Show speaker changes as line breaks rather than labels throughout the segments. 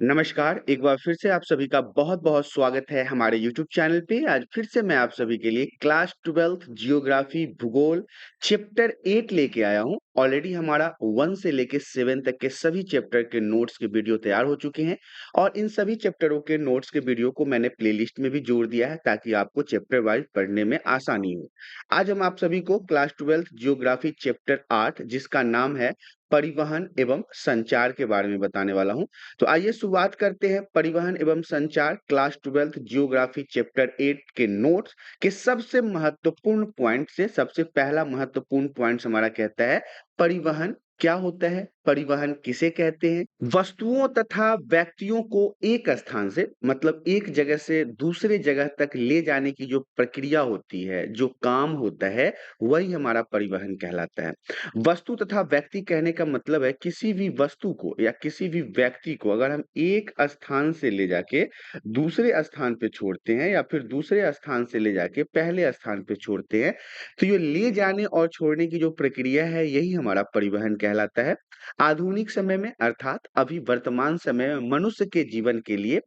नमस्कार, एक बार फिर से आप सभी का बहुत-बहुत स्वागत है हमारे यूट्यूब चैनल पे। आज फिर से मैं आप सभी के लिए क्लास 12th जियोग्राफी भूगोल चैप्टर 8 लेके आया हूँ। ऑलरेडी हमारा 1 से लेके 7 तक के सभी चैप्टर के नोट्स के वीडियो तैयार हो चुके हैं और इन सभी चैप्टरों के नोट्स के वीडियो को मैंने प्लेलिस्ट में भी जोड़ दिया है ताकि आपको चैप्टर वाइज़ पढ़ने में आसानी हो। आज हम आप सभी को क्लास 12th जियोग्राफी चैप्टर 8 जिसका नाम है परिवहन एवं संचार के बारे में बताने वाला हूँ। तो आइए शुरुआत करते हैं परिवहन एवं संचार क्लास 12th जियोग्राफी चैप्टर 8 के नोट्स के सबसे महत्वपूर्ण पॉइंट से। सबसे पहला महत्वपूर्ण पॉइंट हमारा कहता है परिवहन क्या होता है, परिवहन किसे कहते हैं। वस्तुओं तथा व्यक्तियों को एक स्थान से मतलब एक जगह से दूसरे जगह तक ले जाने की जो प्रक्रिया होती है, जो काम होता है, वही हमारा परिवहन कहलाता है। वस्तु तथा व्यक्ति कहने का मतलब है किसी भी वस्तु को या किसी भी व्यक्ति को अगर हम एक स्थान से ले जाके दूसरे स्थान पे छोड़ते हैं या फिर दूसरे स्थान से ले जाके पहले स्थान पे छोड़ते हैं, तो ये ले जाने और छोड़ने की जो प्रक्रिया है यही हमारा परिवहन कहलाता है। आधुनिक समय में अर्थात अभी वर्तमान समय में मनुष्य के जीवन के लिए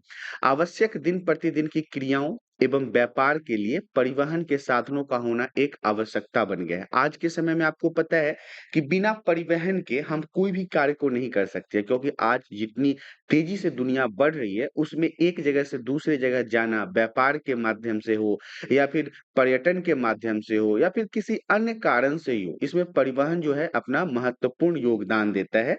आवश्यक दिन प्रतिदिन की क्रियाओं एवं व्यापार के लिए परिवहन के साधनों का होना एक आवश्यकता बन गया है। आज के समय में आपको पता है कि बिना परिवहन के हम कोई भी कार्य को नहीं कर सकते क्योंकि आज जितनी तेजी से दुनिया बढ़ रही है उसमें एक जगह से दूसरी जगह जाना व्यापार के माध्यम से हो या फिर पर्यटन के माध्यम से हो या फिर किसी अन्य कारण से ही हो, इसमें परिवहन जो है अपना महत्वपूर्ण योगदान देता है।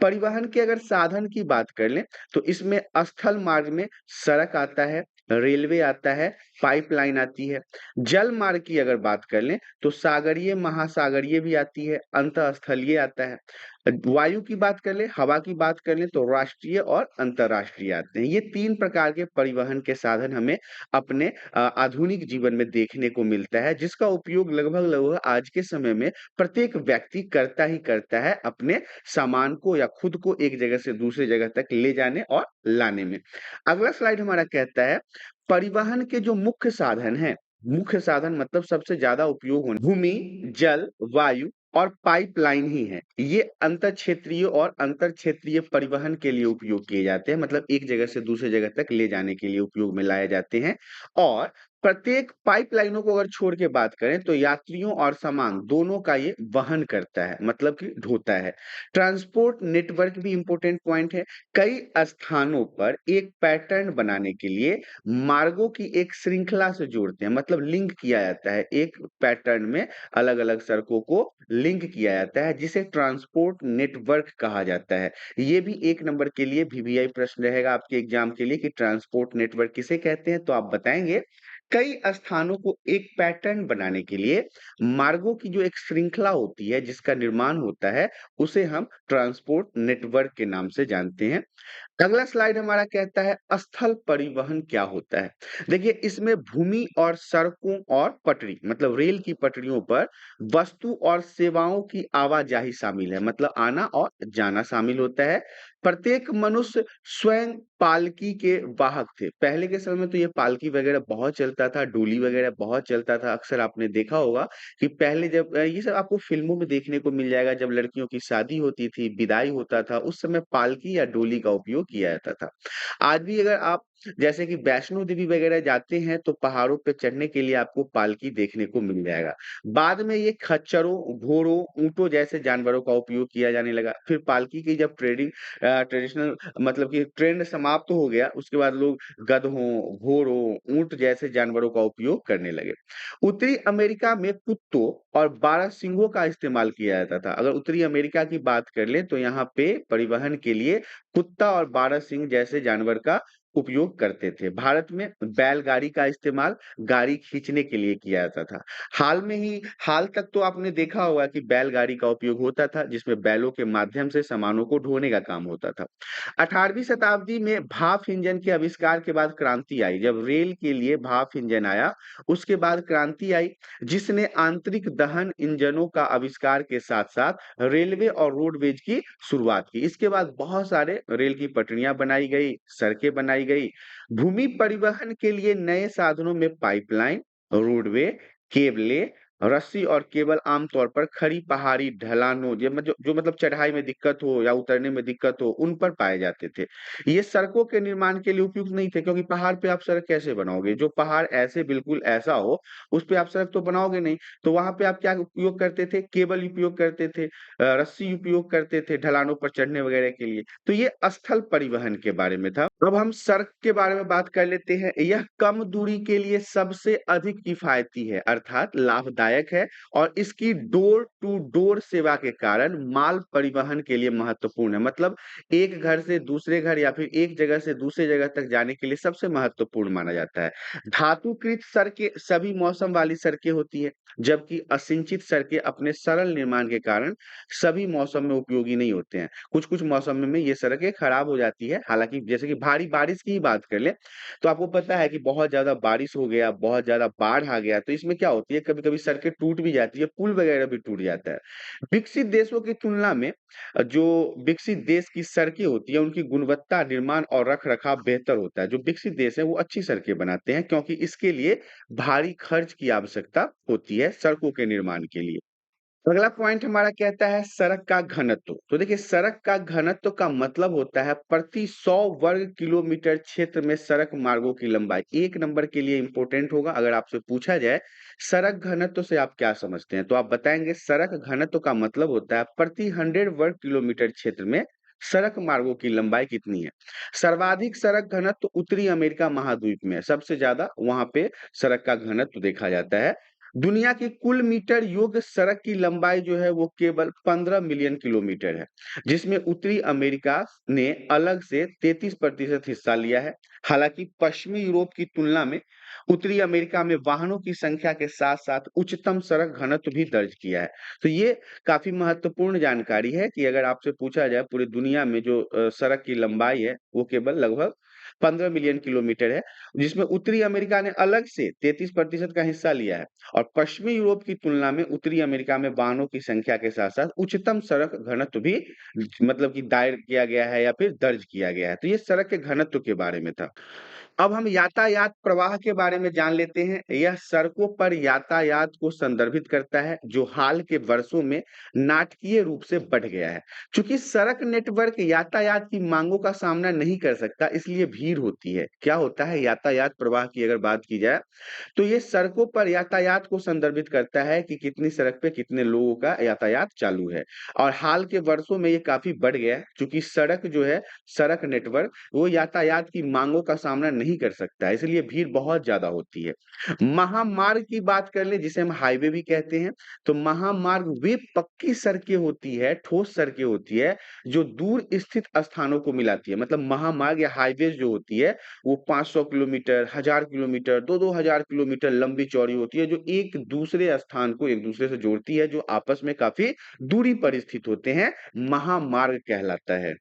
परिवहन के अगर साधन की बात कर लें तो इसमें स्थल मार्ग में सड़क आता है, रेलवे आता है, पाइपलाइन आती है। जल मार्ग की अगर बात कर लें तो सागरीय, महासागरीय भी आती है, अंतःस्थलीय आता है। वायु की बात कर लें, हवा की बात कर लें तो राष्ट्रीय और अंतर्राष्ट्रीय आते हैं। ये 3 प्रकार के परिवहन के साधन हमें अपने आधुनिक जीवन में देखने को मिलता है, जिसका उपयोग लगभग-लगभग आज के समय में प्रत्येक व्यक्ति करता ही करता है अपने सामान को या खुद को एक जगह से दूसरी जगह तक ले जाने और लाने में। अगला स्लाइड हमारा कहता है परिवहन के जो मुख्य साधन हैं, मुख्य साधन मतलब सबसे ज़्यादा उपयोग होने भूमि, जल, वायु और पाइपलाइन ही है। ये अंतर क्षेत्रीय और अंतर क्षेत्रीय परिवहन के लिए उपयोग किए जाते हैं मतलब एक जगह से दूसरी जगह तक ले जाने के लिए उपयोग में लाए जाते हैं और प्रत्येक पाइपलाइनों को अगर छोड़ के बात करें तो यात्रियों और सामान दोनों का ये वहन करता है मतलब कि ढोता है। ट्रांसपोर्ट नेटवर्क भी इम्पोर्टेंट पॉइंट है। कई स्थानों पर एक पैटर्न बनाने के लिए मार्गों की एक श्रृंखला से जोड़ते हैं मतलब लिंक किया जाता है। एक पैटर्न में अलग-अलग सड़कों को लिंक किया जाता है जिसे ट्रांसपोर्ट नेटवर्क कहा जाता है। ये भी 1 नंबर के लिए वीवीआई प्रश्न रहेगा आपके एग्जाम के लिए कि ट्रांसपोर्ट नेटवर्क किसे कहते हैं? तो आप बताएँगे कई स्थानों को एक पैटर्न बनाने के लिए मार्गों की जो एक श्रृंखला होती है जिसका निर्माण होता है उसे हम ट्रांसपोर्ट नेटवर्क के नाम से जानते हैं। अगला स्लाइड हमारा कहता है स्थल परिवहन क्या होता है। देखिए इसमें भूमि और सड़कों और पटरी मतलब रेल की पटरियों पर वस्तु और सेवाओं की आवाजाही शामिल है मतलब आना और जाना शामिल होता है। प्रत्येक मनुष्य स्वयं पालकी के वाहक थे। पहले के समय में तो ये पालकी वगैरह बहुत चलता था, डोली वगैरह बहुत चलता था। अक्सर आपने देखा होगा कि पहले जब ये सब आपको फ़िल्मों में देखने को मिल जाएगा जब लड़कियों की शादी होती थी, विदाई होता था, उस समय पालकी या डोली का उपयोग किया जाता था। आज भी अगर आप जैसे कि वैष्णो देवी वगैरह जाते हैं तो पहाड़ों पे चढ़ने के लिए आपको पालकी देखने को मिल जाएगा। बाद में ये खच्चरों, घोड़ों, ऊँटों जैसे जानवरों का उपयोग किया जाने लगा। फिर पालकी की जब ट्रेडिशनल मतलब कि ट्रेंड समाप्त हो गया, उसके बाद लोग गधों, घोड़ों, ऊँट जैसे जानवरों का उपयोग करने लगे। उत्तरी अमेरिका में कुत्तों और बारहसिंघों का इस्तेमाल किया जाता था। अगर उत्तरी अमेरिका की बात कर लें तो यहाँ पे परिवहन के लिए कुत्ता और बारहसिंह जैसे जानवर का उपयोग करते थे। भारत में बैलगाड़ी का इस्तेमाल गाड़ी खींचने के लिए किया जाता था। हाल तक तो आपने देखा होगा कि बैलगाड़ी का उपयोग होता था जिसमें बैलों के माध्यम से सामानों को ढोने का काम होता था। 18वीं शताब्दी में भाप इंजन के आविष्कार के बाद क्रांति आई। जब रेल के लिए भाप इंजन आया, उसके बाद क्रांति आई जिसने आंतरिक दहन इंजनों का आविष्कार के साथ-साथ रेलवे और रोडवेज की शुरुआत की। इसके बाद बहुत सारे रेल की पटरियाँ बनाई गई, सड़कें बनाई गई। भूमि परिवहन के लिए नए साधनों में पाइपलाइन, रोडवे, केबलें रस्सी और केबल आमतौर पर खड़ी पहाड़ी ढलानों जो मतलब चढ़ाई में दिक्कत हो या उतरने में दिक्कत हो, उन पर पाए जाते थे। ये सड़कों के निर्माण के लिए उपयुक्त नहीं थे, क्योंकि पहाड़ पे आप सड़क कैसे बनाओगे? जो पहाड़ ऐसे बिल्कुल ऐसा हो, उस पे आप सड़क तो बनाओगे नहीं। तो वहाँ पे आप क्या उपयोग करते थे? केबल उपयोग करते थे, रस्सी उपयोग करते थे ढलानों पर चढ़ने वगैरह के लिए। तो ये स्थल परिवहन के बारे में था। अब हम सड़क के बारे में बात कर लेते हैं। यह कम दूरी के लिए सबसे अधिक किफ़ायती है, अर्थात लाभदायक है, और इसकी डोर टू डोर सेवा के कारण माल परिवहन के लिए महत्वपूर्ण है। मतलब एक घर से दूसरे घर या फिर एक जगह से दूसरे जगह तक जाने के लिए सबसे महत्वपूर्ण माना जाता है। धातुकृत सड़कें सभी मौसम वाली सड़कें होती है, जबकि असिंचित सड़कें अपने सरल निर्माण के कारण सभी मौसम में उपयोगी नहीं होते हैं। कुछ-कुछ मौसम में ये सड़कें खराब हो जाती है। हालाँकि जैसे कि भारी बारिश की ही बात कर लें, तो आपको पता है कि बहुत ज़्यादा बारिश हो गया, बहुत ज़्यादा बाढ़ आ गया, तो इसमें क्या होती है, कभी-कभी सड़कें टूट भी जाती है, पुल वगैरह भी टूट जाता है। विकसित देशों की तुलना में जो विकसित देश की सड़कें होती हैं, उनकी गुणवत्ता, निर्माण और रख-रखाव बेहतर होता है। जो विकसित देश हैं, वो अच्छी सड़कें बनाते हैं, क्योंकि इसके लिए भारी खर्च की आवश्यकता होती है सड़कों के निर्माण के लिए। अगला पॉइंट हमारा कहता है सड़क का घनत्व। तो देखिए, सड़क का घनत्व का मतलब होता है प्रति 100 वर्ग किलोमीटर क्षेत्र में सड़क मार्गों की लंबाई। 1 नंबर के लिए इम्पोर्टेंट होगा, अगर आपसे पूछा जाए सड़क घनत्व से आप क्या समझते हैं? तो आप बताएँगे सड़क घनत्व का मतलब होता है प्रति 100 वर्ग किलोमीटर क्षेत्र में सड़क मार्गों की लंबाई कितनी है। सर्वाधिक सड़क घनत्व उत्तरी अमेरिका महाद्वीप में है, सबसे ज़्यादा वहाँ पे सड़क का घनत्व देखा जाता है। दुनिया की कुल मीटर योग्य सड़क की लंबाई जो है वो केवल 15 मिलियन किलोमीटर है, जिसमें उत्तरी अमेरिका ने अलग से 33% हिस्सा लिया है। हालांकि पश्चिमी यूरोप की तुलना में उत्तरी अमेरिका में वाहनों की संख्या के साथ-साथ उच्चतम सड़क घनत्व भी दर्ज किया है। तो ये काफी महत्वपूर्ण जानकारी है कि अगर आपसे पूछा जाए पूरी दुनिया में जो सड़क की लंबाई है वो केवल लगभग 15 मिलियन किलोमीटर है, जिसमें उत्तरी अमेरिका ने अलग से 33% का हिस्सा लिया है। और पश्चिमी यूरोप की तुलना में उत्तरी अमेरिका में वाहनों की संख्या के साथ-साथ उच्चतम सड़क घनत्व भी मतलब कि दायर किया गया है या फिर दर्ज किया गया है। तो ये सड़क के घनत्व के बारे में था। अब हम यातायात प्रवाह के बारे में जान लेते हैं। यह सड़कों पर यातायात को संदर्भित करता है, जो हाल के वर्षों में नाटकीय रूप से बढ़ गया है। चूँकि सड़क नेटवर्क यातायात की माँगों का सामना नहीं कर सकता, इसलिए भीड़ होती है। क्या होता है, यातायात प्रवाह की अगर बात की जाए, तो ये सड़कों पर यातायात को संदर्भित करता है कि कितनी सड़क पे कितने लोगों का यातायात चालू है। और हाल के वर्षों में ये काफ़ी बढ़ गया है, चूँकि सड़क जो है, सड़क नेटवर्क वो यातायात की माँगों का सामना नहीं कर सकता है, इसलिए भीड़ बहुत ज़्यादा होती है। महामार्ग की बात कर लें, जिसे हम हाईवे भी कहते हैं, तो महामार्ग वे पक्की सड़कें होती है, ठोस सड़कें होती है, जो दूर स्थित स्थानों को मिलाती है। मतलब महामार्ग या हाईवेज़ जो होती है, वो 500 किलोमीटर, 1000 किलोमीटर, 2-2 हज़ार किलोमीटर लंबी-चौड़ी होती है, जो एक दूसरे स्थान को एक दूसरे से जोड़ती है, जो आपस में काफ़ी दूरी पर स्थित होते हैं, महामार्ग कहलाता है।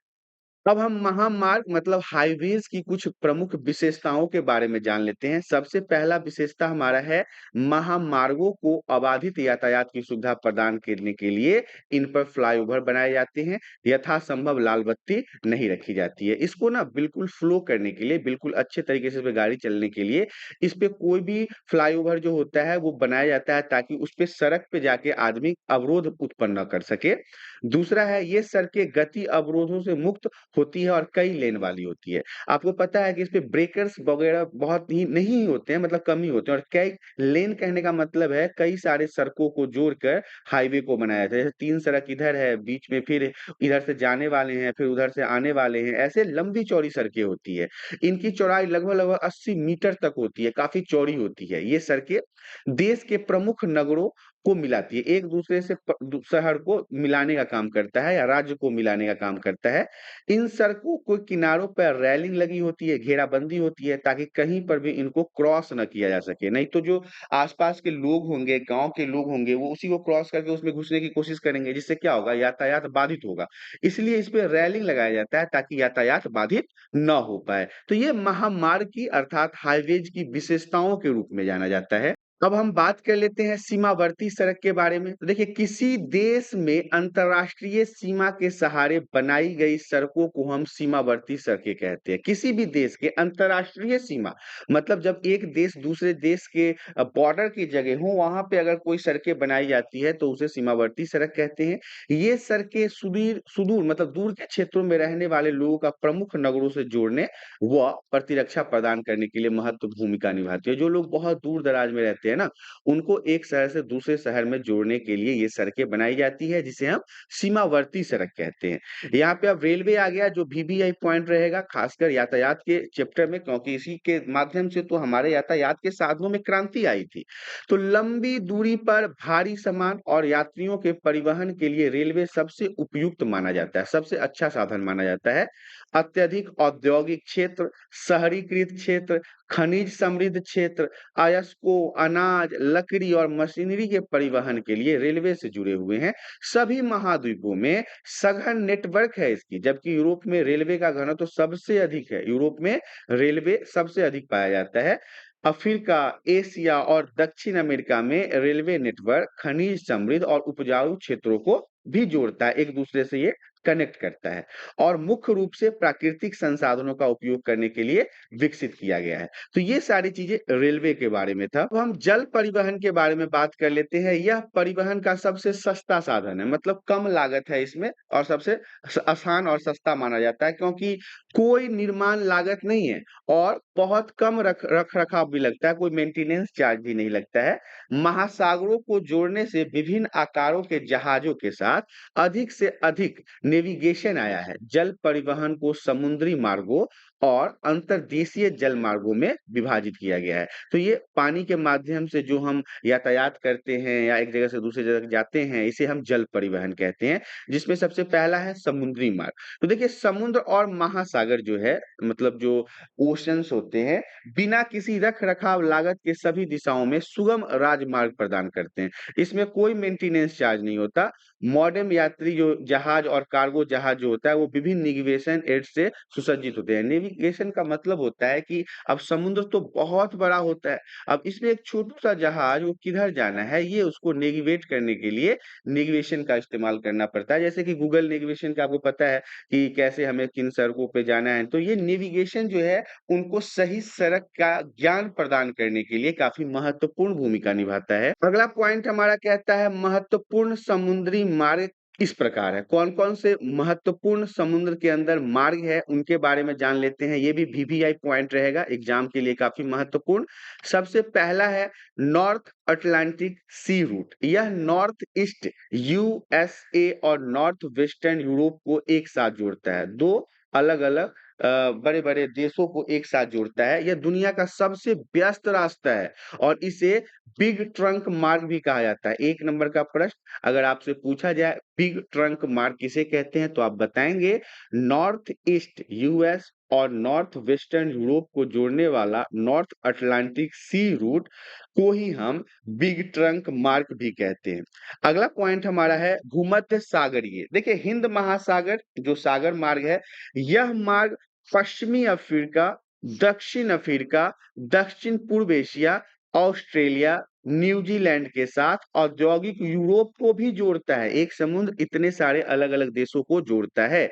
अब हम महामार्ग मतलब हाईवेज़ की कुछ प्रमुख विशेषताओं के बारे में जान लेते हैं। सबसे पहला विशेषता हमारा है, महामार्गों को अबाधित यातायात की सुविधा प्रदान करने के लिए इन पर फ्लाईओवर बनाए जाते हैं। यथासंभव लाल बत्ती नहीं रखी जाती है। इसको ना बिल्कुल फ्लो करने के लिए, बिल्कुल अच्छे तरीके से इसपे गाड़ी चलने के लिए, इस पे कोई भी फ्लाईओवर जो होता है वो बनाया जाता है, ताकि उस पे सड़क पे जाके आदमी अवरोध उत्पन्न ना कर सके। दूसरा है, ये सड़कें गति अवरोधों से मुक्त होती है और कई लेन वाली होती है। आपको पता है कि इसपे ब्रेकर्स वगैरह बहुत ही नहीं होते हैं, मतलब कम ही होते हैं, और कई लेन कहने का मतलब है कई सारे सड़कों को जोड़कर हाईवे को बनाया जाता है। जैसे 3 सड़क इधर है, बीच में फिर इधर से जाने वाले हैं, फिर उधर से आने वाले हैं, ऐसे लंबी-चौड़ी सड़कें होती है। इनकी चौड़ाई लगभग-लगभग 80 मीटर तक होती है, काफ़ी चौड़ी होती है। ये सड़कें देश के प्रमुख नगरों को मिलाती है, एक-दूसरे से शहर को मिलाने का काम करता है या राज्य को मिलाने का काम करता है। इन सड़कों के किनारों पर रेलिंग लगी होती है, घेराबंदी होती है, ताकि कहीं पर भी इनको क्रॉस ना किया जा सके। नहीं तो जो आस-पास के लोग होंगे, गाँव के लोग होंगे, वो उसी को क्रॉस करके उसमें घुसने की कोशिश करेंगे, जिससे क्या होगा, यातायात बाधित होगा। इसलिए इस पे रेलिंग लगाया जाता है, ताकि यातायात बाधित ना हो पाए। तो ये महामार्ग की अर्थात हाइवेज की विशेषताओं के रूप में जाना जाता है। अब हम बात कर लेते हैं सीमावर्ती सड़क के बारे में। तो देखिए, किसी देश में अंतर्राष्ट्रीय सीमा के सहारे बनाई गई सड़कों को हम सीमावर्ती सड़कें कहते हैं। किसी भी देश के अंतर्राष्ट्रीय सीमा मतलब जब एक देश दूसरे देश के बॉर्डर की जगह हो, वहां पे अगर कोई सड़कें बनाई जाती है तो उसे सीमावर्ती सड़क कहते हैं। ये सड़कें सुदूर मतलब दूर के क्षेत्रों में रहने वाले लोगों का प्रमुख नगरों से जोड़ने व प्रतिरक्षा प्रदान करने के लिए महत्व भूमिका निभाती है। जो लोग बहुत दूर दराज में रहते हैं ना, उनको एक शहर से दूसरे शहर में जोड़ने के लिए ये सड़कें बनाई जाती है, जिसे हम सीमावर्ती सड़क कहते हैं। यहाँ पे अब रेलवे आ गया, जो वीवीआई पॉइंट रहेगा खासकर यातायात के चैप्टर में, क्योंकि इसी के माध्यम से तो हमारे यातायात के साधनों में क्रांति आई थी। तो लंबी दूरी पर भारी सामान और यात्रियों के परिवहन के लिए रेलवे सबसे उपयुक्त माना जाता है, सबसे अच्छा साधन माना जाता है। अत्यधिक औद्योगिक क्षेत्र, शहरीकृत क्षेत्र, खनिज समृद्ध क्षेत्र, अयस्कों, अनाज, लकड़ी और मशीनरी के परिवहन के लिए रेलवे से जुड़े हुए हैं। सभी महाद्वीपों में सघन नेटवर्क है इसकी, जबकि यूरोप में रेलवे का घनत्व तो सबसे अधिक है। यूरोप में रेलवे सबसे अधिक पाया जाता है। अफ्रीका, एशिया और दक्षिण अमेरिका में रेलवे नेटवर्क खनिज समृद्ध और उपजाऊ क्षेत्रों को भी जोड़ता है, एक दूसरे से ये कनेक्ट करता है और मुख्य रूप से प्राकृतिक संसाधनों का उपयोग करने के लिए विकसित किया गया है। तो ये सारी चीजें रेलवे के बारे में था। अब हम जल परिवहन के बारे में बात कर लेते हैं। यह परिवहन का सबसे सस्ता साधन है, मतलब कम लागत है इसमें और सबसे आसान और सस्ता माना जाता है, क्योंकि कोई निर्माण लागत नहीं है और बहुत कम रख रखाव भी लगता है, कोई मेंटेनेंस चार्ज भी नहीं लगता है। महासागरों को जोड़ने से विभिन्न आकारों के जहाजों के साथ अधिक से अधिक नेविगेशन आया है। जल परिवहन को समुद्री मार्गों और अंतर्देशीय जल मार्गों में विभाजित किया गया है। तो ये पानी के माध्यम से जो हम यातायात करते हैं या एक जगह से दूसरी जगह जाते हैं, इसे हम जल परिवहन कहते हैं, जिसमें सबसे पहला है समुद्री मार्ग। तो देखिए, समुद्र और महासागर जो है, मतलब जो ओशंस होते हैं, बिना किसी रख-रखाव लागत के सभी दिशाओं में सुगम राजमार्ग प्रदान करते हैं। इसमें कोई मेंटेनेंस चार्ज नहीं होता। मॉडर्न यात्री जो जहाज और कार्गो जहाज जो होता है, वो विभिन्न नेविगेशन एड से सुसज्जित होते हैं। नेविगेशन का मतलब होता है कि अब समुद्र तो बहुत बड़ा होता है, अब इसमें एक छोटा-सा जहाज वो किधर जाना है, ये उसको नेविगेट करने के लिए नेविगेशन का इस्तेमाल करना पड़ता है। जैसे कि गूगल नेविगेशन का आपको पता है कि कैसे हमें किन सड़कों पे जाना है। तो ये नेविगेशन जो है, उनको सही सड़क का ज्ञान प्रदान करने के लिए काफ़ी महत्वपूर्ण भूमिका निभाता है। अगला पॉइंट हमारा कहता है महत्वपूर्ण समुद्री मार्ग इस प्रकार है। कौन-कौन से महत्वपूर्ण समुद्र के अंदर मार्ग है, उनके बारे में जान लेते हैं। ये भी वीवीआई पॉइंट रहेगा एग्ज़ाम के लिए काफ़ी महत्वपूर्ण। सबसे पहला है नॉर्थ अटलांटिक सी रूट। यह नॉर्थ ईस्ट यूएसए और नॉर्थ वेस्टर्न यूरोप को एक साथ जोड़ता है। 2 अलग-अलग बड़े-बड़े देशों को एक साथ जोड़ता है। यह दुनिया का सबसे व्यस्त रास्ता है और इसे बिग ट्रंक मार्ग भी कहा जाता है। 1 नंबर का प्रश्न अगर आपसे पूछा जाए बिग ट्रंक मार्ग किसे कहते हैं, तो आप बताएँगे नॉर्थ ईस्ट यूएस और नॉर्थ वेस्टर्न यूरोप को जोड़ने वाला नॉर्थ अटलांटिक सी रूट को ही हम बिग ट्रंक मार्ग भी कहते हैं। अगला पॉइंट हमारा है भूमध्य सागरीय। देखिए, हिंद महासागर जो सागर मार्ग है, यह मार्ग पश्चिमी अफ्रीका, दक्षिण अफ्रीका, दक्षिण पूर्व एशिया, ऑस्ट्रेलिया, न्यूजीलैंड के साथ औद्योगिक यूरोप को भी जोड़ता है। एक समुद्र इतने सारे अलग-अलग देशों को जोड़ता है।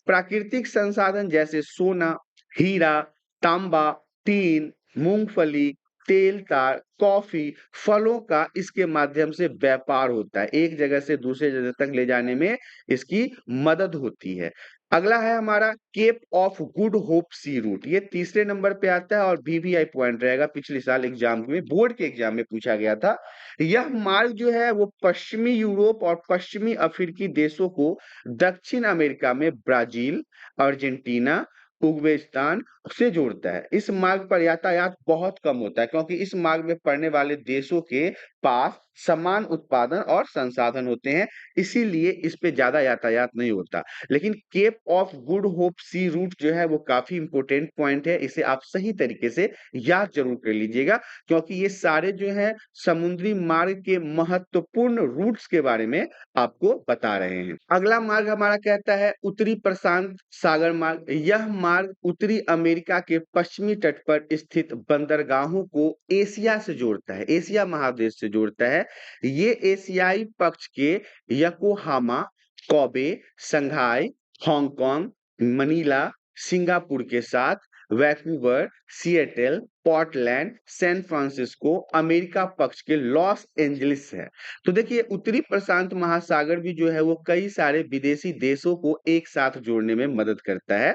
प्राकृतिक संसाधन जैसे सोना, हीरा, तांबा, टीन, मूंगफली, तेल तार, कॉफी, फलों का इसके माध्यम से व्यापार होता है। एक जगह से दूसरे जगह तक ले जाने में इसकी मदद होती है। अगला है हमारा Cape of Good Hope sea route. ये तीसरे नंबर पे आता है और वीवीआई पॉइंट रहेगा। पिछले साल एग्जाम में बोर्ड के एग्जाम में पूछा गया था। यह मार्ग जो है वो पश्चिमी यूरोप और पश्चिमी अफ्रीकी देशों को दक्षिण अमेरिका में ब्राजील, अर्जेंटीना, उज़्बेकिस्तान से जोड़ता है। इस मार्ग पर यातायात बहुत कम होता है, क्योंकि इस मार्ग में पड़ने वाले देशों के पास समान उत्पादन और संसाधन होते हैं, इसीलिए इस पे ज़्यादा यातायात नहीं होता। लेकिन Cape of Good Hope sea route जो है वो काफ़ी इम्पोर्टेंट पॉइंट है, इसे आप सही तरीके से याद ज़रूर कर लीजिएगा, क्योंकि ये सारे जो हैं समुद्री मार्ग के महत्वपूर्ण रूट्स के बारे में आपको बता रहे हैं। अगला मार्ग हमारा कहता है उत्तरी प्रशांत सागर मार्ग। यह मार्ग उत्तरी अमेरिका के पश्चिमी तट पर स्थित बंदरगाहों को एशिया से जोड़ता है, एशिया महादेश से जोड़ता है। ये एशियाई पक्ष के Yokohama, Kobe, Shanghai, Hong Kong, Manila, Singapore के साथ Vancouver, Seattle, Portland, San Francisco America पक्ष के लॉस एंजलिस है। तो देखिए उत्तरी प्रशांत महासागर भी जो है वो कई सारे विदेशी देशों को एक साथ जोड़ने में मदद करता है।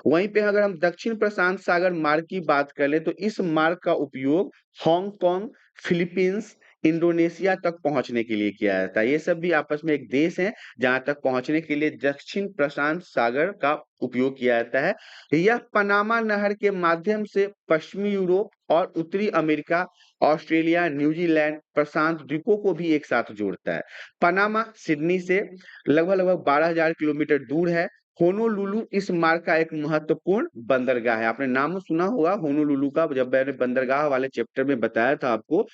वहीं पे अगर हम दक्षिण प्रशांत सागर मार्ग की बात कर लें तो इस मार्ग का उपयोग हांगकांग, फिलीपींस, इंडोनेशिया तक पहुंचने के लिए किया जाता है। ये सब भी आपस में एक देश है जहां तक पहुंचने के लिए दक्षिण प्रशांत सागर का उपयोग किया जाता है। यह पनामा नहर के माध्यम से पश्चिमी यूरोप और उत्तरी अमेरिका, ऑस्ट्रेलिया, न्यूजीलैंड, प्रशांत द्वीपों को भी एक साथ जोड़ता है। पनामा सिडनी से लगभग 12,000 किलोमीटर दूर है। होनोलुलु इस मार्ग का एक महत्वपूर्ण बंदरगाह है। आपने नाम सुना होगा होनोलुलु का, जब मैंने बंदरगाह वाले चैप्टर में बताया था आपको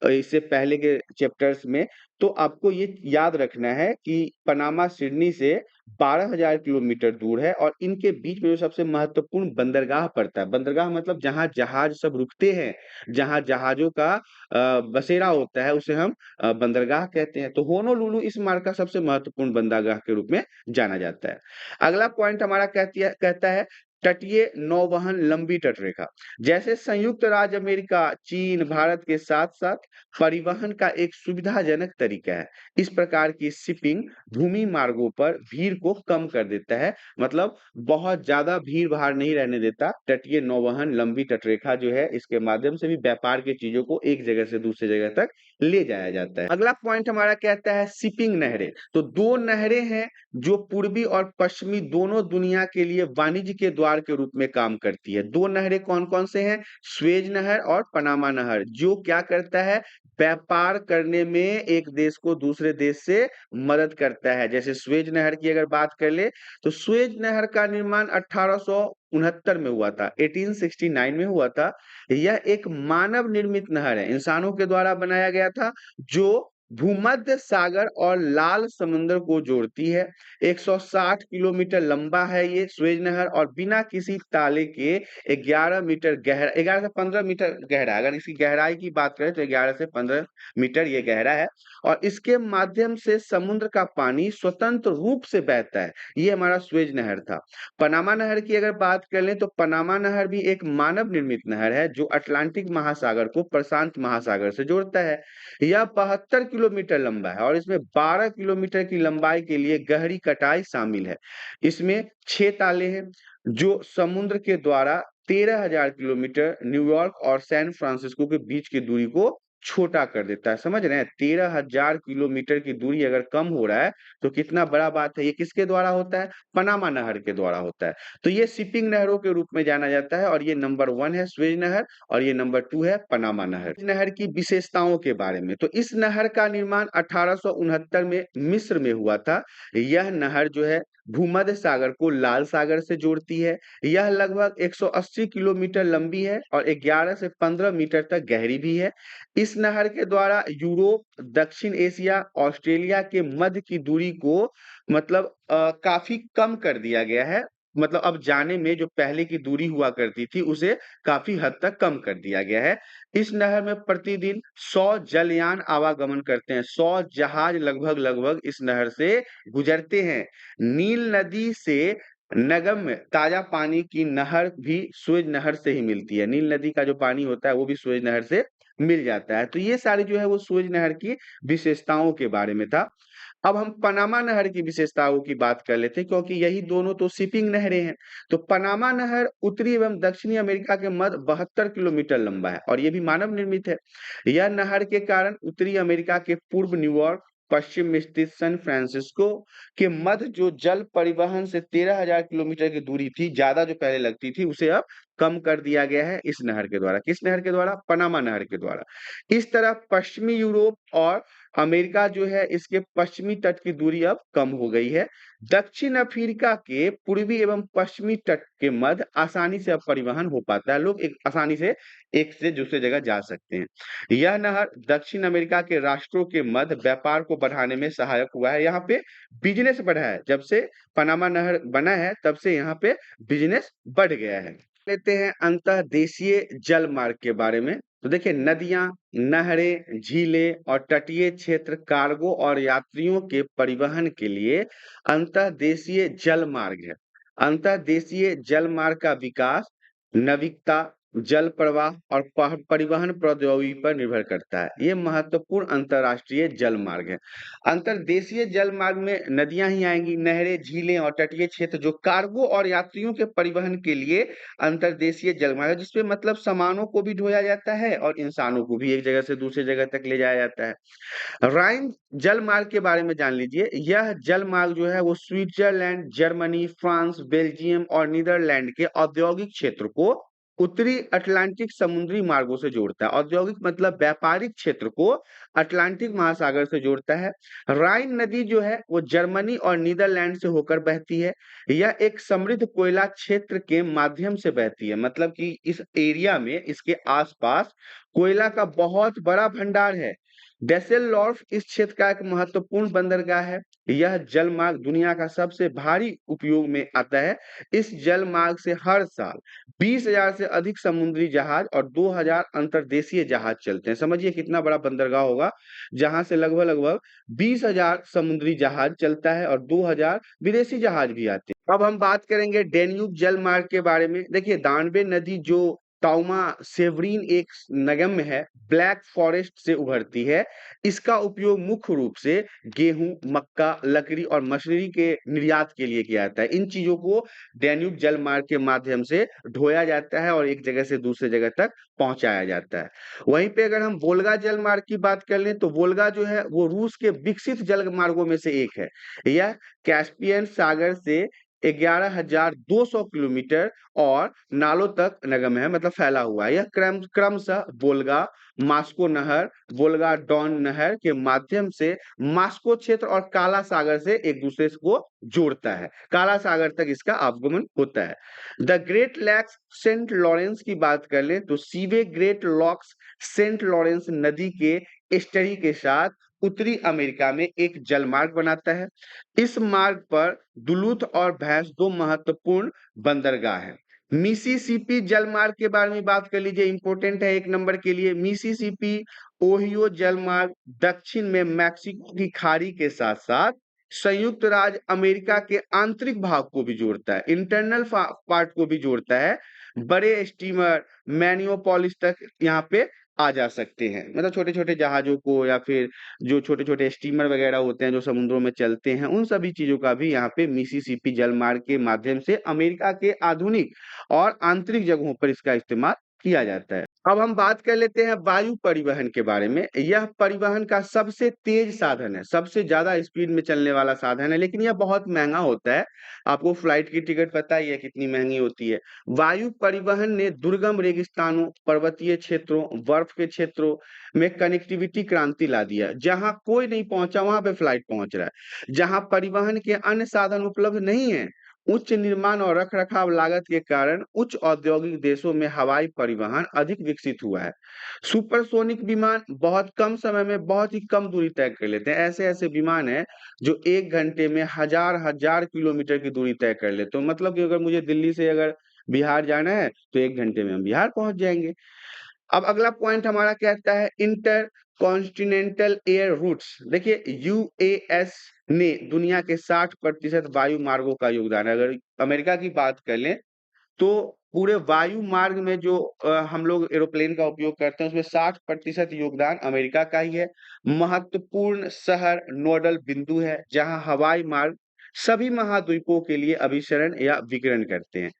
इससे पहले के चैप्टर्स में, तो आपको ये याद रखना है कि पनामा सिडनी से 12,000 किलोमीटर दूर है और इनके बीच में जो सबसे महत्वपूर्ण बंदरगाह पड़ता है, बंदरगाह मतलब जहाँ जहाज सब रुकते हैं, जहाँ जहाजों का बसेरा होता है, उसे हम बंदरगाह कहते हैं। तो होनोलुलु इस मार्ग का सबसे महत्वपूर्ण बंदरगाह के रूप में जाना जाता है। अगला पॉइंट हमारा कहता है तटीय नौवहन लंबी तटरेखा। जैसे संयुक्त राज्य अमेरिका, चीन, भारत के साथ-साथ परिवहन का एक सुविधाजनक तरीका है। इस प्रकार की शिपिंग भूमि मार्गों पर भीड़ को कम कर देता है, मतलब बहुत ज़्यादा भीड़-भाड़ नहीं रहने देता। तटीय नौवहन लंबी तटरेखा जो है, इसके माध्यम से भी व्यापार की चीज़ों को एक जगह से दूसरी जगह तक ले जाया जाता है। अगला पॉइंट हमारा कहता है शिपिंग नहरें। तो 2 नहरें हैं जो पूर्वी और पश्चिमी दोनों दुनिया के लिए वाणिज्य के द्वार के रूप में काम करती है। 2 नहरें कौन-कौन से हैं? स्वेज नहर और पनामा नहर, जो क्या करता है? व्यापार करने में एक देश को दूसरे देश से मदद करता है। जैसे स्वेज नहर की अगर बात कर ले, तो स्वेज नहर का निर्माण 1869 में हुआ था, 1869 में हुआ था। यह एक मानव निर्मित नहर है, इंसानों के द्वारा बनाया गया था, जो भूमध्य सागर और लाल समुद्र को जोड़ती है। 160 किलोमीटर लंबा है ये स्वेज नहर और बिना किसी ताले के 11 मीटर गहरा, 11 से 15 मीटर गहरा है। अगर इसकी गहराई की बात करें तो 11 से 15 मीटर ये गहरा है और इसके माध्यम से समुद्र का पानी स्वतंत्र रूप से बहता है। ये हमारा स्वेज नहर था। पनामा नहर की अगर बात कर लें तो पनामा नहर भी एक मानव निर्मित नहर है जो अटलांटिक महासागर को प्रशांत महासागर से जोड़ता है। यह 72 किलोमीटर लंबा है और इसमें 12 किलोमीटर की लंबाई के लिए गहरी कटाई शामिल है। इसमें 6 ताले हैं जो समुद्र के द्वारा 13,000 किलोमीटर न्यूयॉर्क और सैन फ्रांसिस्को के बीच की दूरी को छोटा कर देता है। समझ रहे हैं? 13,000 किलोमीटर की दूरी अगर कम हो रहा है तो कितना बड़ा बात है। ये किसके द्वारा होता है? पनामा नहर के द्वारा होता है। तो ये शिपिंग नहरों के रूप में जाना जाता है और ये नंबर 1 है स्वेज नहर और ये नंबर 2 है पनामा नहर। इस नहर की विशेषताओं के बारे में, तो इस नहर का निर्माण 1869 में मिस्र में हुआ था। यह नहर जो है भूमध्य सागर को लाल सागर से जोड़ती है। यह लगभग 180 किलोमीटर लंबी है और 11 से 15 मीटर तक गहरी भी है। इस नहर के द्वारा यूरोप, दक्षिण एशिया, ऑस्ट्रेलिया के मध्य की दूरी को मतलब काफ़ी कम कर दिया गया है। मतलब अब जाने में जो पहले की दूरी हुआ करती थी, उसे काफ़ी हद तक कम कर दिया गया है। इस नहर में प्रतिदिन 100 जलयान आवागमन करते हैं। 100 जहाज लगभग-लगभग इस नहर से गुजरते हैं। नील नदी से नगम्य ताज़ा पानी की नहर भी स्वेज नहर से ही मिलती है। नील नदी का जो पानी होता है, वो भी स्वेज नहर से मिल जाता है। तो ये सारी जो है वो स्वेज नहर की विशेषताओं के बारे में था। अब हम पनामा नहर की विशेषताओं की बात कर लेते हैं क्योंकि यही दोनों तो शिपिंग नहरें हैं। तो पनामा नहर उत्तरी एवं दक्षिणी अमेरिका के मध्य 72 किलोमीटर लंबा है और ये भी मानव निर्मित है। यह नहर के कारण उत्तरी अमेरिका के पूर्व न्यूयॉर्क, पश्चिम में स्थित सैन फ्रांसिस्को के मध्य जो जल परिवहन से 13,000 किलोमीटर की दूरी थी, ज़्यादा जो पहले लगती थी, उसे अब कम कर दिया गया है इस नहर के द्वारा। किस नहर के द्वारा? पनामा नहर के द्वारा। इस तरह पश्चिमी यूरोप और अमेरिका जो है इसके पश्चिमी तट की दूरी अब कम हो गई है। दक्षिण अफ्रीका के पूर्वी एवं पश्चिमी तट के मध्य आसानी से अब परिवहन हो पाता है। लोग एक आसानी से एक से दूसरे जगह जा सकते हैं। यह नहर दक्षिण अमेरिका के राष्ट्रों के मध्य व्यापार को बढ़ाने में सहायक हुआ है। यहाँ पे बिजनेस बढ़ा है। जब से पनामा नहर बना है तब से यहाँ पे बिजनेस बढ़ गया है। लेते हैं अंतर्देशीय जल मार्ग के बारे में। तो देखिए नदियां, नहरें, झीलें और तटीय क्षेत्र कार्गो और यात्रियों के परिवहन के लिए अंतर्देशीय जल मार्ग है। अंतर्देशीय जल मार्ग का विकास नाविकता, जल प्रवाह और परिवहन प्रौद्योगिकी पर निर्भर करता है। ये महत्वपूर्ण अंतर्राष्ट्रीय जल मार्ग है। अंतर्देशीय जल मार्ग में नदियां ही आएंगी, नहरें, झीलें और तटीय क्षेत्र जो कार्गो और यात्रियों के परिवहन के लिए अंतर्देशीय जल मार्ग है, जिसपे मतलब सामानों को भी ढोया जाता है और इंसानों को भी एक जगह से दूसरी जगह तक ले जाया जाता है। राइन जल मार्ग के बारे में जान लीजिए। यह जल मार्ग जो है वो स्विट्जरलैंड, जर्मनी, फ्रांस, बेल्जियम और नीदरलैंड के औद्योगिक क्षेत्र को उत्तरी अटलांटिक समुद्री मार्गों से जोड़ता है। औद्योगिक मतलब व्यापारिक क्षेत्र को अटलांटिक महासागर से जोड़ता है। राइन नदी जो है वो जर्मनी और नीदरलैंड से होकर बहती है। यह एक समृद्ध कोयला क्षेत्र के माध्यम से बहती है, मतलब कि इस एरिया में, इसके आसपास कोयला का बहुत बड़ा भंडार है। डेसेलडॉर्फ इस क्षेत्र का एक महत्वपूर्ण बंदरगाह है। यह जल मार्ग दुनिया का सबसे भारी उपयोग में आता है। इस जल मार्ग से हर साल 20,000 से अधिक समुद्री जहाज और 2,000 अंतर्देशीय जहाज चलते हैं। समझिए कितना बड़ा बंदरगाह होगा जहां से लगभग लगभग 20,000 समुद्री जहाज चलता है और 2,000 विदेशी जहाज भी आते हैं। अब हम बात करेंगे डेन्यूब जल मार्ग के बारे में। देखिए दानवे नदी जो टाउमा सेवरीन एक नगम्य है, ब्लैक फॉरेस्ट से उभरती है। इसका उपयोग मुख्य रूप से गेहूं, मक्का, लकड़ी और मशीनरी के निर्यात के लिए किया जाता है। इन चीजों को डैन्यूब जल मार्ग के माध्यम से ढोया जाता है और एक जगह से दूसरे जगह तक पहुंचाया जाता है। वहीं पे अगर हम वोल्गा जल मार्ग की बात कर लें तो वोल्गा जो है वो रूस के विकसित जल मार्गों में से एक है। यह कैस्पियन सागर से 11,200 किलोमीटर और नालों तक नगम है, मतलब फैला हुआ है। यह क्रमशः वोल्गा, मास्को नहर, वोल्गा डॉन नहर के माध्यम से मास्को क्षेत्र और काला सागर से एक दूसरे को जोड़ता है। काला सागर तक इसका आगमन होता है। The Great Lakes Saint Lawrence की बात कर ले तो seaway Great Lakes Saint Lawrence नदी के एस्टरी के साथ उत्तरी अमेरिका में एक जलमार्ग बनाता है। इस मार्ग पर दुलूथ और भैंस दो महत्वपूर्ण बंदरगाह है। मिसिसिपी जलमार्ग के बारे में बात कर लीजिए, इंपॉर्टेंट है एक नंबर के लिए। मिसिसिपी ओहियो जलमार्ग दक्षिण में मैक्सिको की खाड़ी के साथ साथ संयुक्त राज्य अमेरिका के आंतरिक भाग को भी जोड़ता है, इंटरनल पार्ट को भी जोड़ता है। बड़े स्टीमर मैनियोपोलिस तक यहाँ पे आ जा सकते हैं, मतलब छोटे छोटे जहाजों को या फिर जो छोटे छोटे स्टीमर वगैरह होते हैं जो समुद्रों में चलते हैं, उन सभी चीजों का भी यहाँ पे मिसिसिपी जलमार्ग के माध्यम से अमेरिका के आधुनिक और आंतरिक जगहों पर इसका इस्तेमाल किया जाता है। अब हम बात कर लेते हैं वायु परिवहन के बारे में। यह परिवहन का सबसे तेज साधन है, सबसे ज्यादा स्पीड में चलने वाला साधन है, लेकिन यह बहुत महंगा होता है। आपको फ्लाइट की टिकट पता ही है कितनी महंगी होती है। वायु परिवहन ने दुर्गम रेगिस्तानों, पर्वतीय क्षेत्रों, बर्फ के क्षेत्रों में कनेक्टिविटी क्रांति ला दिया। जहां कोई नहीं पहुंचा वहां पे फ्लाइट पहुंच रहा है। जहां परिवहन के अन्य साधन उपलब्ध नहीं है, उच्च निर्माण और रखरखाव लागत के कारण उच्च औद्योगिक देशों में हवाई परिवहन अधिक विकसित हुआ है। सुपरसोनिक विमान बहुत कम समय में बहुत ही कम दूरी तय कर लेते हैं। ऐसे ऐसे विमान है जो 1 घंटे में हजार हजार किलोमीटर की दूरी तय कर लेते हो। मतलब कि अगर मुझे दिल्ली से अगर बिहार जाना है तो 1 घंटे में हम बिहार पहुंच जाएंगे। अब अगला पॉइंट हमारा कहता है इंटर कॉन्टिनेंटल एयर रूट्स। देखिए यूएस ने दुनिया के 60% वायु मार्गों का योगदान है। अगर अमेरिका की बात कर लें तो पूरे वायु मार्ग में जो हम लोग एरोप्लेन का उपयोग करते हैं उसमें 60% योगदान अमेरिका का ही है। महत्वपूर्ण शहर नोडल बिंदु है जहां हवाई मार्ग सभी महाद्वीपों के लिए अभिसरण या विकिरण करते हैं।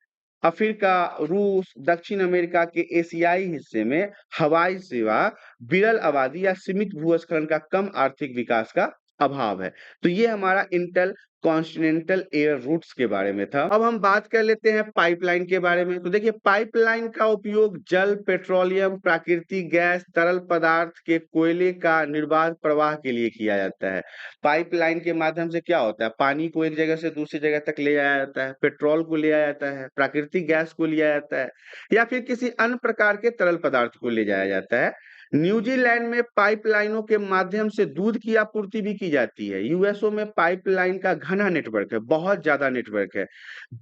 अफ्रीका, रूस, दक्षिण अमेरिका के एशियाई हिस्से में हवाई सेवा विरल आबादी या सीमित भूस्खलन का कम आर्थिक विकास का अभाव है। तो ये हमारा इंटर कॉन्टिनेंटल एयर रूट्स के बारे में था। अब हम बात कर लेते हैं पाइपलाइन के बारे में। तो देखिए पाइपलाइन का उपयोग जल, पेट्रोलियम, प्राकृतिक गैस, तरल पदार्थ के कोयले का निर्बाध प्रवाह के लिए किया जाता है। पाइपलाइन के माध्यम से क्या होता है, पानी को एक जगह से दूसरी जगह तक ले जाया जाता है, पेट्रोल को ले जाया जाता है, प्राकृतिक गैस को लिया जाता है या फिर किसी अन्य प्रकार के तरल पदार्थ को ले जाया जाता है। न्यूजीलैंड में पाइपलाइनों के माध्यम से दूध की आपूर्ति भी की जाती है। यूएसओ में पाइपलाइन का घना नेटवर्क है, बहुत ज्यादा नेटवर्क है।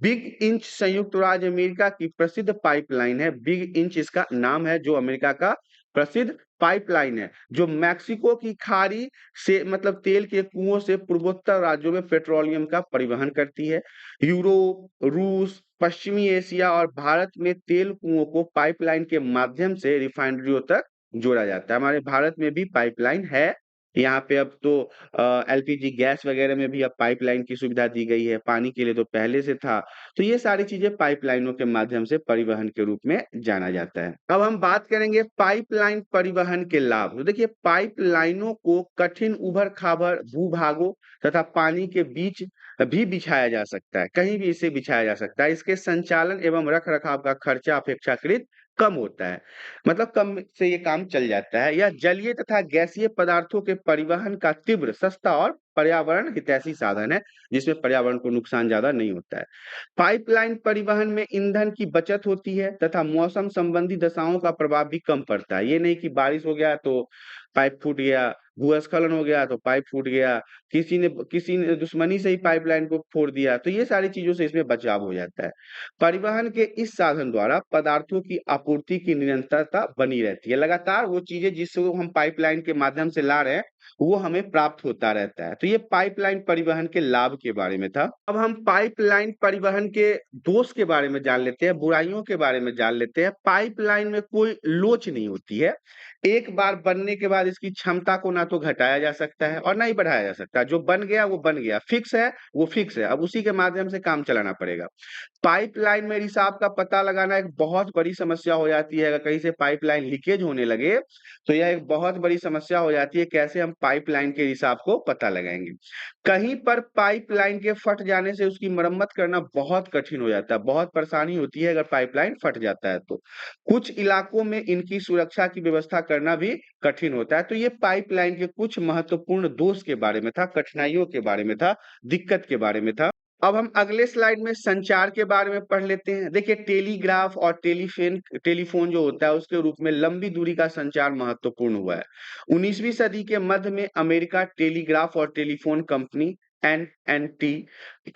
बिग इंच संयुक्त राज्य अमेरिका की प्रसिद्ध पाइपलाइन है। बिग इंच इसका नाम है, जो अमेरिका का प्रसिद्ध पाइपलाइन है, जो मैक्सिको की खाड़ी से मतलब तेल के कुओं से पूर्वोत्तर राज्यों में पेट्रोलियम का परिवहन करती है। यूरोप, रूस, पश्चिमी एशिया और भारत में तेल कुओं को पाइपलाइन के माध्यम से रिफाइनरियों तक जोड़ा जाता है। हमारे भारत में भी पाइपलाइन है। यहाँ पे अब तो एलपीजी गैस वगैरह में भी अब पाइपलाइन की सुविधा दी गई है, पानी के लिए तो पहले से था। तो ये सारी चीजें पाइपलाइनों के माध्यम से परिवहन के रूप में जाना जाता है। अब हम बात करेंगे पाइपलाइन परिवहन के लाभ। तो देखिए पाइपलाइनों को कठिन उबड़-खाबड़ भूभागों तथा पानी के बीच भी बिछाया जा सकता है, कहीं भी इसे बिछाया जा सकता है। इसके संचालन एवं रख-रखाव का खर्चा अपेक्षाकृत कम होता है, मतलब कम से ये काम चल जाता है। यह जलीय तथा गैसीय पदार्थों के परिवहन का तीव्र, सस्ता और पर्यावरण हितैषी साधन है, जिसमें पर्यावरण को नुकसान ज्यादा नहीं होता है। पाइपलाइन परिवहन में ईंधन की बचत होती है तथा मौसम संबंधी दशाओं का प्रभाव भी कम पड़ता है। ये नहीं कि बारिश हो गया तो पाइप फूट गया, भूस्खलन हो गया तो पाइप फूट गया, किसी ने दुश्मनी से ही पाइपलाइन को फोड़ दिया, तो ये सारी चीजों से इसमें बचाव हो जाता है। परिवहन के इस साधन द्वारा पदार्थों की आपूर्ति की निरंतरता बनी रहती है। लगातार वो चीजें जिसको हम पाइपलाइन के माध्यम से ला रहे हैं, वो हमें प्राप्त होता रहता है। तो ये पाइपलाइन परिवहन के लाभ के बारे में था। अब हम पाइपलाइन परिवहन के दोष के बारे में जान लेते हैं, बुराइयों के बारे में जान लेते हैं। पाइपलाइन में कोई लोच नहीं होती है। एक बार बनने के बाद इसकी क्षमता को ना तो घटाया जा सकता है और ना ही बढ़ाया जा सकता है। जो बन गया वो बन गया, फिक्स है वो फिक्स है, अब उसी के माध्यम से काम चलाना पड़ेगा। पाइपलाइन में रिसाव का पता लगाना एक बहुत बड़ी समस्या हो जाती है। अगर कहीं से पाइपलाइन लीकेज होने लगे तो यह एक बहुत बड़ी समस्या हो जाती है, कैसे हम पाइपलाइन के रिसाव को पता लगाएंगे। कहीं पर पाइपलाइन के फट जाने से उसकी मरम्मत करना बहुत कठिन हो जाता है, बहुत परेशानी होती है अगर पाइपलाइन फट जाता है तो। कुछ इलाकों में इनकी सुरक्षा की व्यवस्था करना भी कठिन होता है। तो ये पाइपलाइन के कुछ महत्वपूर्ण दोष के बारे में था, कठिनाइयों के बारे में था, दिक्कत के बारे में था। अब हम अगले स्लाइड में संचार के बारे में पढ़ लेते हैं। देखिए टेलीग्राफ और टेलीफोन जो होता है उसके रूप में लंबी दूरी का संचार महत्वपूर्ण हुआ है। 19वीं सदी के मध्य में अमेरिका टेलीग्राफ और टेलीफोन कंपनी एनएनटी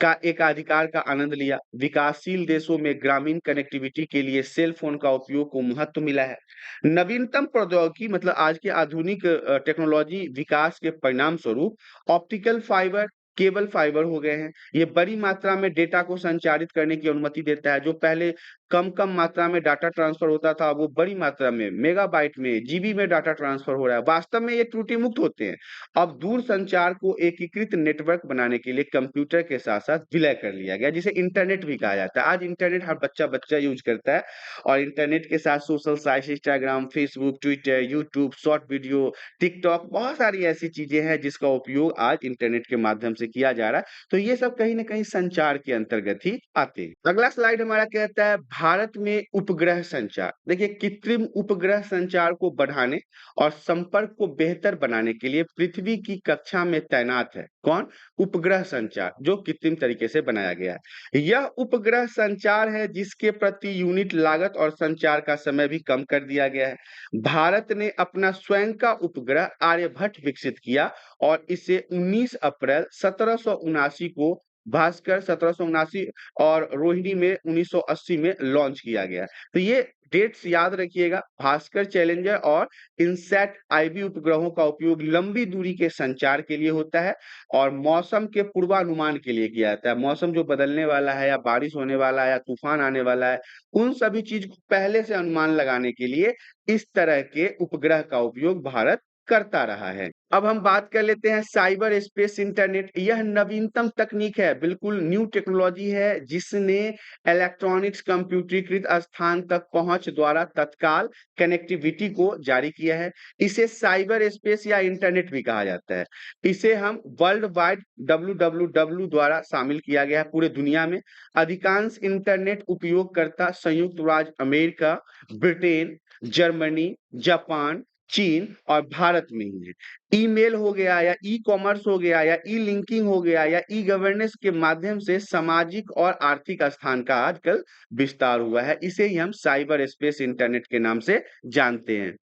का एकाधिकार का आनंद लिया। विकासशील देशों में ग्रामीण कनेक्टिविटी के लिए सेल फोन का उपयोग को महत्व मिला है। नवीनतम प्रौद्योगिकी मतलब आज के आधुनिक टेक्नोलॉजी विकास के परिणाम स्वरूप ऑप्टिकल फाइबर, केबल फाइबर हो गए हैं। ये बड़ी मात्रा में डेटा को संचारित करने की अनुमति देता है। जो पहले कम मात्रा में डाटा ट्रांसफर होता था, वो बड़ी मात्रा में मेगाबाइट में, जीबी में डाटा ट्रांसफर हो रहा है। वास्तव में ये त्रुटि मुक्त होते हैं। अब दूर संचार को एकीकृत नेटवर्क बनाने के लिए कंप्यूटर के साथ साथ विलय कर लिया गया, जिसे इंटरनेट भी कहा जाता है। आज इंटरनेट हर बच्चा यूज करता है और इंटरनेट के साथ social site, Instagram, Facebook, Twitter, YouTube, short video, TikTok, बहुत सारी ऐसी चीजें हैं जिसका उपयोग आज इंटरनेट के माध्यम से किया जा रहा है। तो ये सब कहीं ना कहीं संचार के अंतर्गत ही आते हैं। अगला स्लाइड हमारा कहता है भारत में उपग्रह संचार। देखिए कृत्रिम उपग्रह संचार को बढ़ाने और संपर्क को बेहतर बनाने के लिए पृथ्वी की कक्षा में तैनात है। कौन? उपग्रह संचार, जो कृत्रिम तरीके से बनाया गया है। यह उपग्रह संचार है जिसके प्रति यूनिट लागत और संचार का समय भी कम कर दिया गया है। भारत ने अपना स्वयं का उपग्रह आर्यभट्ट विकसित किया और इसे 19 अप्रैल 1779 को भास्कर 1779 और रोहिणी में 1980 में लॉन्च किया गया। तो ये डेट्स याद रखिएगा। भास्कर, चैलेंजर और इनसैट आईबी उपग्रहों का उपयोग लंबी दूरी के संचार के लिए होता है और मौसम के पूर्वानुमान के लिए किया जाता है। मौसम जो बदलने वाला है या बारिश होने वाला है या तूफान आने वाला है, उन सभी चीज को पहले से अनुमान लगाने के लिए इस तरह के उपग्रह का उपयोग भारत करता रहा है। अब हम बात कर लेते हैं साइबर स्पेस इंटरनेट। यह नवीनतम तकनीक है, बिल्कुल न्यू टेक्नोलॉजी है जिसने इलेक्ट्रॉनिक्स कंप्यूटरीकृत स्थान तक पहुंच द्वारा तत्काल कनेक्टिविटी को जारी किया है। इसे साइबर स्पेस या इंटरनेट भी कहा जाता है। इसे हम वर्ल्ड वाइड WWW द्वारा शामिल किया गया है पूरे दुनिया में। अधिकांश इंटरनेट उपयोगकर्ता संयुक्त राज्य अमेरिका, ब्रिटेन, जर्मनी, जापान, चीन और भारत में ही है। ईमेल हो गया या ई-कॉमर्स हो गया या ई-लिंकिंग हो गया या ई-गवर्नेंस के माध्यम से सामाजिक और आर्थिक स्थान का आजकल विस्तार हुआ है। इसे ही हम साइबर स्पेस इंटरनेट के नाम से जानते हैं।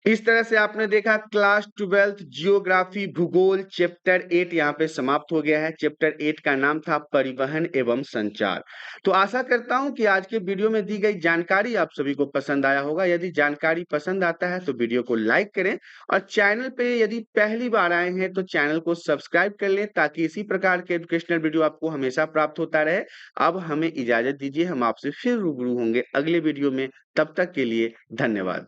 इस तरह से आपने देखा क्लास 12th जियोग्राफी भूगोल चैप्टर 8 यहाँ पे समाप्त हो गया है। चैप्टर 8 का नाम था परिवहन एवं संचार। तो आशा करता हूं कि आज के वीडियो में दी गई जानकारी आप सभी को पसंद आया होगा। यदि जानकारी पसंद आता है तो वीडियो को लाइक करें और चैनल पे यदि पहली बार आए हैं तो चैनल को सब्सक्राइब कर लें ताकि इसी प्रकार के एजुकेशनल वीडियो आपको हमेशा प्राप्त होता रहे। अब हमें इजाजत दीजिए, हम आपसे फिर रूबरू होंगे अगले वीडियो में। तब तक के लिए धन्यवाद।